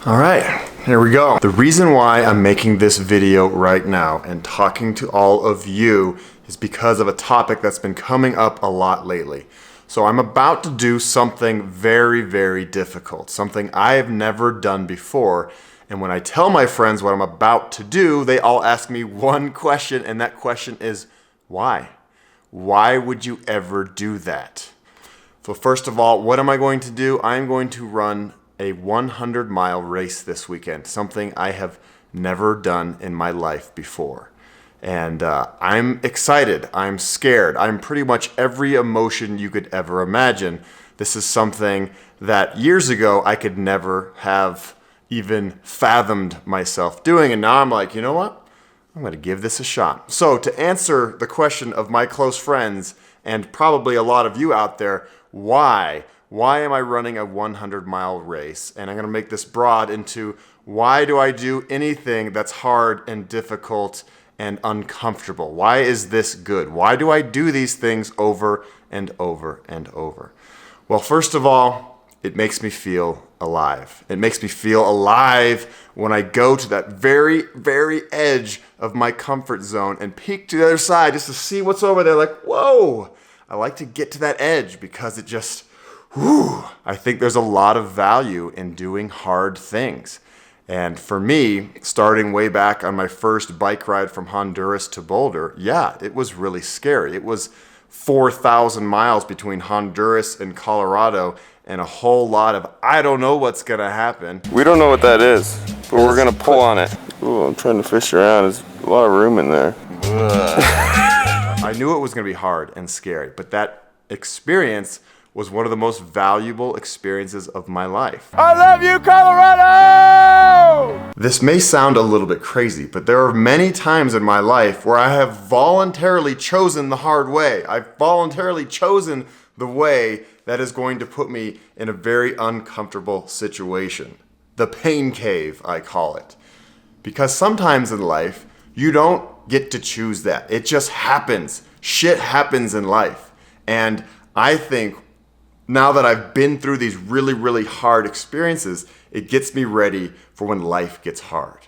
All right, here we go. The reason why I'm making this video right now and talking to all of you is because of a topic that's been coming up a lot lately. So I'm about to do something very, very difficult, something I have never done before. And when I tell my friends what I'm about to do, they all ask me one question, and that question is, why? Why would you ever do that? So first of all, what am I going to do? I'm going to run a 100-mile race this weekend, something I have never done in my life before. And I'm excited, I'm scared, I'm pretty much every emotion you could ever imagine. This is something that years ago I could never have even fathomed myself doing, and now I'm like, you know what? I'm gonna give this a shot. So to answer the question of my close friends, and probably a lot of you out there, why? Why am I running a 100-mile race? And I'm gonna make this broad into why do I do anything that's hard and difficult and uncomfortable? Why is this good? Why do I do these things over and over and over? Well, first of all, it makes me feel alive. It makes me feel alive when I go to that very, very edge of my comfort zone and peek to the other side just to see what's over there. Like, whoa! I like to get to that edge because it just, whew. I think there's a lot of value in doing hard things. And for me, starting way back on my first bike ride from Honduras to Boulder, yeah, it was really scary. It was 4,000 miles between Honduras and Colorado and a whole lot of, I don't know what's gonna happen. We don't know what that is, but we're gonna pull on it. Ooh, I'm trying to fish around. There's a lot of room in there. I knew it was gonna be hard and scary, but that experience was one of the most valuable experiences of my life. I love you, Colorado! This may sound a little bit crazy, but there are many times in my life where I have voluntarily chosen the hard way. I've voluntarily chosen the way that is going to put me in a very uncomfortable situation. The pain cave, I call it. Because sometimes in life, you don't get to choose that. It just happens. Shit happens in life. And I think now that I've been through these really, really hard experiences, it gets me ready for when life gets hard.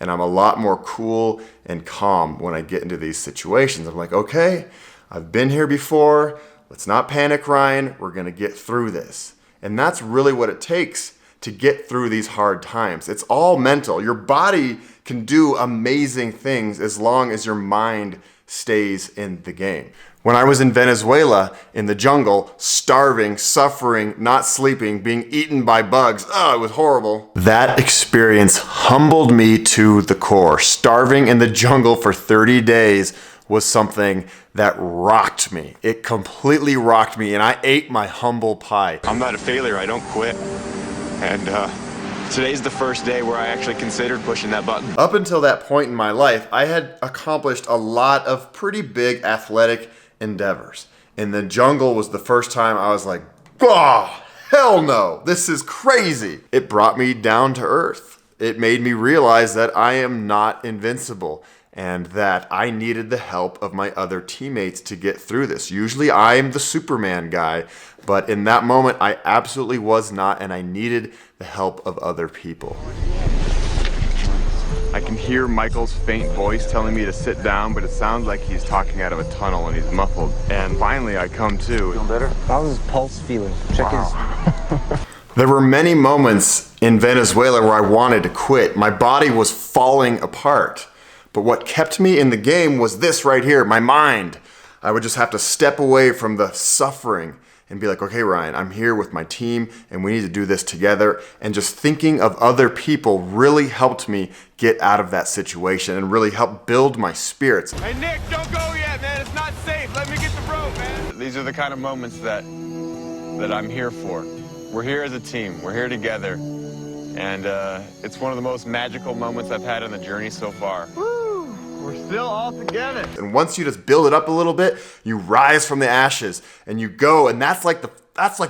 And I'm a lot more cool and calm when I get into these situations. I'm like, okay, I've been here before. Let's not panic, Ryan. We're gonna get through this. And that's really what it takes to get through these hard times. It's all mental. Your body can do amazing things as long as your mind stays in the game. When I was in Venezuela, in the jungle, starving, suffering, not sleeping, being eaten by bugs, it was horrible. That experience humbled me to the core. Starving in the jungle for 30 days was something that rocked me. It completely rocked me, and I ate my humble pie. I'm not a failure, I don't quit. And today's the first day where I actually considered pushing that button. Up until that point in my life, I had accomplished a lot of pretty big athletic endeavors. And the jungle was the first time I was like, oh, hell no, this is crazy. It brought me down to earth. It made me realize that I am not invincible and that I needed the help of my other teammates to get through this. Usually I'm the Superman guy, but in that moment I absolutely was not, and I needed the help of other people. I can hear Michael's faint voice telling me to sit down, but it sounds like he's talking out of a tunnel and he's muffled. And finally I come to. Feeling better? How's his pulse feeling? Check his... There were many moments in Venezuela where I wanted to quit. My body was falling apart. But what kept me in the game was this right here, my mind. I would just have to step away from the suffering and be like, okay, Ryan, I'm here with my team and we need to do this together. And just thinking of other people really helped me get out of that situation and really helped build my spirits. Hey Nick, don't go yet, man. It's not safe. Let me get the rope, man. These are the kind of moments that I'm here for. We're here as a team. We're here together. And it's one of the most magical moments I've had on the journey so far. Woo! We're still all together. And once you just build it up a little bit, you rise from the ashes and you go, and that's like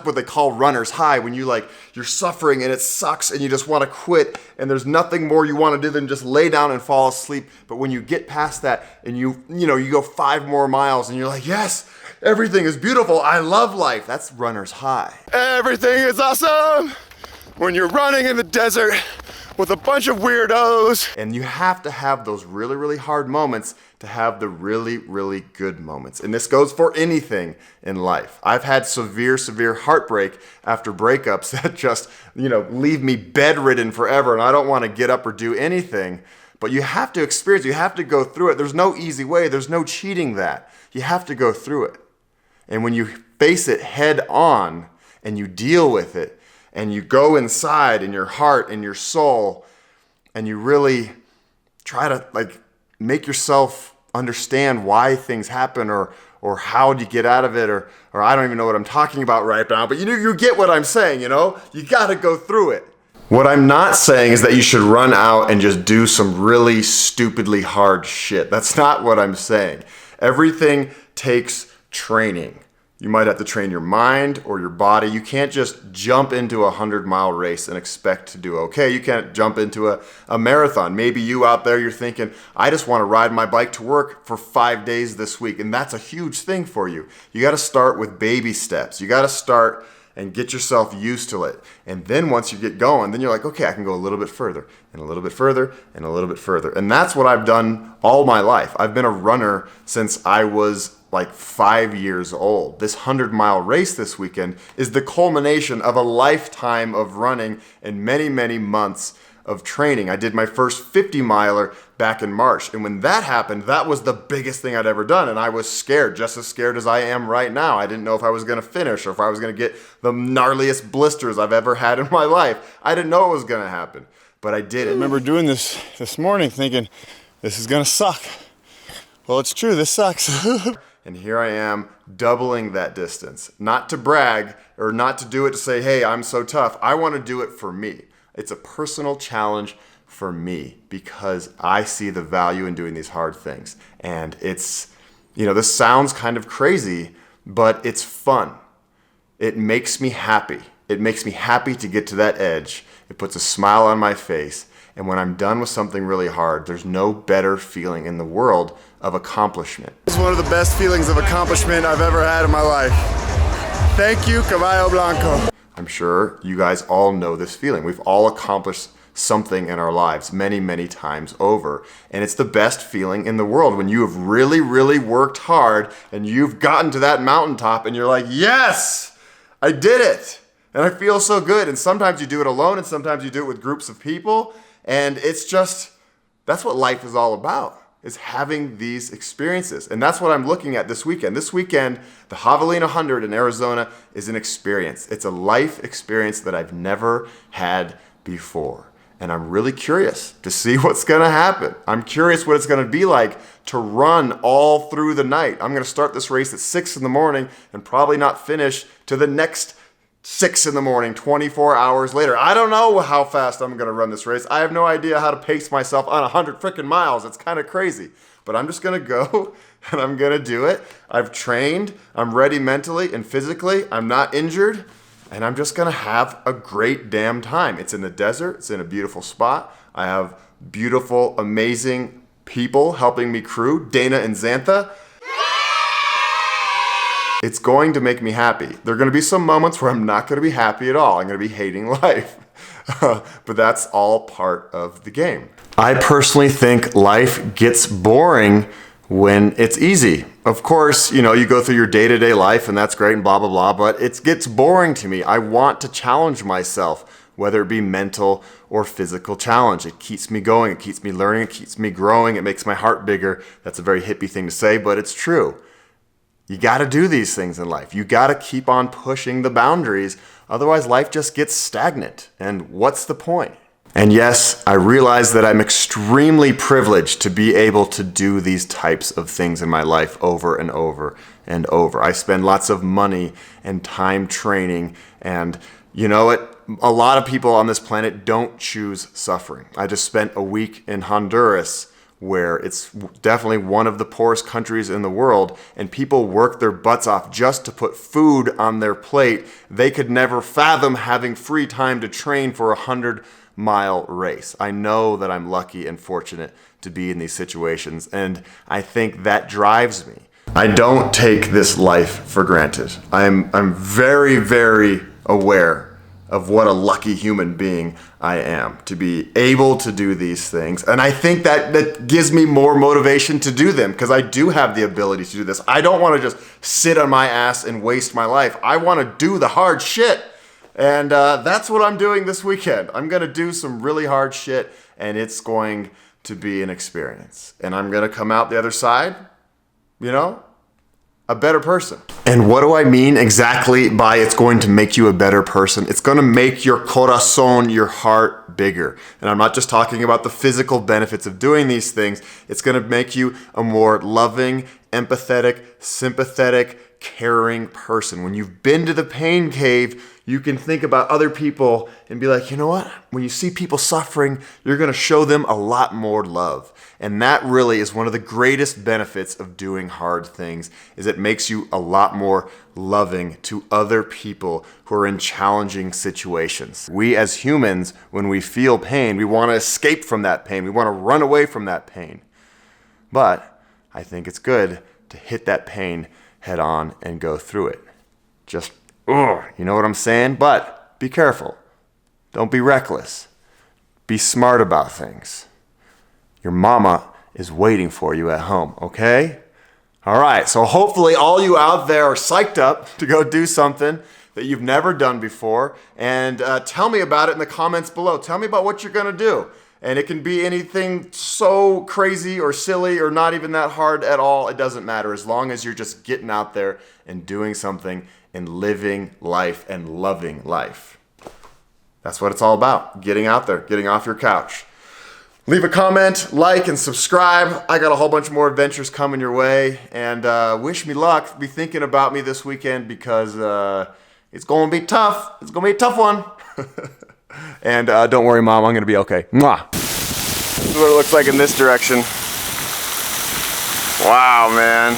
what they call runner's high, when you're suffering and it sucks and you just want to quit and there's nothing more you want to do than just lay down and fall asleep. But when you get past that and you go 5 more miles and you're like, yes, everything is beautiful. I love life. That's runner's high. Everything is awesome. when you're running in the desert with a bunch of weirdos. And you have to have those really, really hard moments to have the really, really good moments. And this goes for anything in life. I've had severe, severe heartbreak after breakups that just, leave me bedridden forever, and I don't want to get up or do anything. But you have to experience, you have to go through it. There's no easy way, there's no cheating that. You have to go through it. And when you face it head on and you deal with it and you go inside in your heart and your soul and you really try to make yourself understand why things happen or how do you get out of it or I don't even know what I'm talking about right now, but you get what I'm saying, you got to go through it. What I'm not saying is that you should run out and just do some really stupidly hard shit. That's not what I'm saying. Everything takes training. You might have to train your mind or your body. You can't just jump into a 100-mile race and expect to do okay. You can't jump into a marathon. Maybe you out there, you're thinking, I just want to ride my bike to work for 5 days this week. And that's a huge thing for you. You got to start with baby steps. You got to start and get yourself used to it. And then once you get going, then you're like, okay, I can go a little bit further and a little bit further and a little bit further. And that's what I've done all my life. I've been a runner since I was 5 years old. This 100-mile race this weekend is the culmination of a lifetime of running and many, many months of training. I did my first 50-miler back in March. And when that happened, that was the biggest thing I'd ever done. And I was scared, just as scared as I am right now. I didn't know if I was going to finish or if I was going to get the gnarliest blisters I've ever had in my life. I didn't know it was going to happen, but I did it. I remember doing this morning thinking, this is going to suck. Well, it's true, this sucks. And here I am doubling that distance. Not to brag or not to do it to say, hey, I'm so tough. I want to do it for me. It's a personal challenge for me because I see the value in doing these hard things. And it's, this sounds kind of crazy, but it's fun. It makes me happy. It makes me happy to get to that edge. It puts a smile on my face. And when I'm done with something really hard, there's no better feeling in the world of accomplishment. It's one of the best feelings of accomplishment I've ever had in my life. Thank you, Caballo Blanco. I'm sure you guys all know this feeling. We've all accomplished something in our lives many, many times over. And it's the best feeling in the world when you have really, really worked hard and you've gotten to that mountaintop and you're like, yes, I did it. And I feel so good. And sometimes you do it alone and sometimes you do it with groups of people. And it's just, that's what life is all about, is having these experiences. And that's what I'm looking at this weekend. This weekend, the Javelina 100 in Arizona is an experience. It's a life experience that I've never had before. And I'm really curious to see what's gonna happen. I'm curious what it's gonna be like to run all through the night. I'm gonna start this race at 6 in the morning and probably not finish to the next 6 in the morning, 24 hours later. I don't know how fast I'm going to run this race. I have no idea how to pace myself on 100 freaking miles. It's kind of crazy. But I'm just going to go and I'm going to do it. I've trained. I'm ready mentally and physically. I'm not injured. And I'm just going to have a great damn time. It's in the desert. It's in a beautiful spot. I have beautiful, amazing people helping me crew, Dana and Xantha. It's going to make me happy. There are going to be some moments where I'm not going to be happy at all. I'm going to be hating life. But that's all part of the game. I personally think life gets boring when it's easy. Of course, you go through your day-to-day life and that's great and blah, blah, blah, but it gets boring to me. I want to challenge myself, whether it be mental or physical challenge. It keeps me going. It keeps me learning. It keeps me growing. It makes my heart bigger. That's a very hippie thing to say, but it's true. You got to do these things in life. You got to keep on pushing the boundaries. Otherwise, life just gets stagnant. And what's the point? And yes, I realize that I'm extremely privileged to be able to do these types of things in my life over and over and over. I spend lots of money and time training. And you know what? A lot of people on this planet don't choose suffering. I just spent a week in Honduras, where it's definitely one of the poorest countries in the world, and people work their butts off just to put food on their plate. They could never fathom having free time to train for a 100-mile race. I know that I'm lucky and fortunate to be in these situations, and I think that drives me. I don't take this life for granted. I'm very, very aware of what a lucky human being I am to be able to do these things. And I think that gives me more motivation to do them because I do have the ability to do this. I don't want to just sit on my ass and waste my life. I want to do the hard shit. And that's what I'm doing this weekend. I'm going to do some really hard shit, and it's going to be an experience. And I'm going to come out the other side, a better person. And what do I mean exactly by it's going to make you a better person? It's going to make your corazón, your heart, bigger. And I'm not just talking about the physical benefits of doing these things. It's going to make you a more loving, empathetic, sympathetic, caring person. When you've been to the pain cave, you can think about other people and be like, you know what? When you see people suffering, you're going to show them a lot more love. And that really is one of the greatest benefits of doing hard things, is it makes you a lot more loving to other people who are in challenging situations. We as humans, when we feel pain, we want to escape from that pain. We want to run away from that pain. But I think it's good to hit that pain head on and go through it. Just, you know what I'm saying? But be careful. Don't be reckless. Be smart about things. Your mama is waiting for you at home, okay? All right, so hopefully all you out there are psyched up to go do something that you've never done before. And tell me about it in the comments below. Tell me about what you're gonna do. And it can be anything so crazy or silly or not even that hard at all. It doesn't matter as long as you're just getting out there and doing something and living life and loving life. That's what it's all about. Getting out there, getting off your couch. Leave a comment, like, and subscribe. I got a whole bunch more adventures coming your way. And wish me luck. Be thinking about me this weekend because it's going to be tough. It's going to be a tough one. And don't worry, Mom, I'm going to be okay. Mwah. This is what it looks like in this direction. Wow, man.